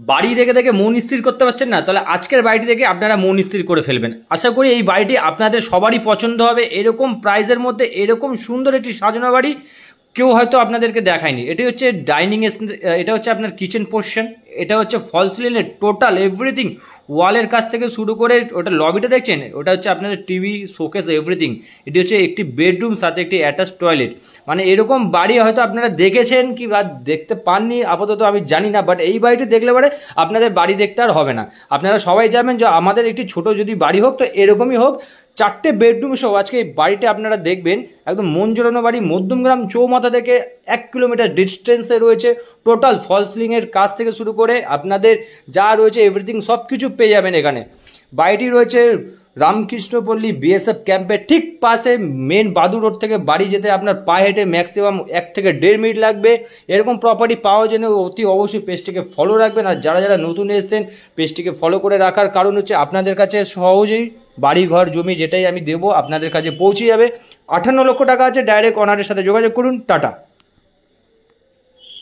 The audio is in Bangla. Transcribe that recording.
বাড়ি দেখে দেখে মন স্থির করতে পারছেন না, তাহলে আজকের বাড়িটি দেখে আপনারা মন স্থির করে ফেলবেন। আশা করি এই বাড়িটি আপনাদের সবারই পছন্দ হবে। এরকম প্রাইসের মধ্যে এরকম সুন্দর একটি সাজানো বাড়ি কেউ হয়তো আপনাদেরকে দেখায়নি। এটি হচ্ছে ডাইনিং, এটা হচ্ছে আপনার কিচেন পোর্শন, এটা হচ্ছে ফল সিলিংয়ের টোটাল এভরিথিং, ওয়ালের কাছ থেকে শুরু করে ওটা লবিটা দেখছেন, ওটা হচ্ছে আপনাদের টিভি, শোকেস, এভরিথিং। এটি হচ্ছে একটি বেডরুম সাথে একটি অ্যাটাচ টয়লেট। মানে এরকম বাড়ি হয়তো আপনারা দেখেছেন কি বা দেখতে পাননি আপাতত আমি জানি না, বাট এই বাড়িটি দেখলে পরে আপনাদের বাড়ি দেখতে আর হবে না। আপনারা সবাই জানেন যে আমাদের একটি ছোট যদি বাড়ি হোক তো এরকমই হোক, 4টে বেডরুম সহ আজকে এই বাড়িটা আপনারা দেখবেন। একদম মন জোড়ানো বাড়ি, মধ্যমগ্রাম চৌমাথা থেকে 1 কিলোমিটার ডিস্টেন্সে রয়েছে। টোটাল ফল সিলিংয়ের কাজ থেকে শুরু করে আপনাদের যা রয়েছে এভরিথিং সব কিছু পেয়ে যাবেন এখানে। বাড়িটি রয়েছে রামকৃষ্ণপল্লী বিএসএফ ক্যাম্পের ঠিক পাশে। মেন বাদুর রোড থেকে বাড়ি যেতে আপনার পায়ে হেঁটে ম্যাক্সিমাম 1 থেকে 1.5 মিনিট লাগবে। এরকম প্রপার্টি পাওয়ার জন্য অতি অবশ্যই পেজটিকে ফলো রাখবেন। আর যারা যারা নতুন এসেছেন পেজটিকে ফলো করে রাখার কারণ হচ্ছে আপনাদের কাছে সহজেই বাড়ি ঘর জমি যেটাই আমি দেবো আপনাদের কাছে পৌঁছে যাবে। 58 লক্ষ টাকা আছে, ডাইরেক্ট অনারের সাথে যোগাযোগ করুন। টাটা।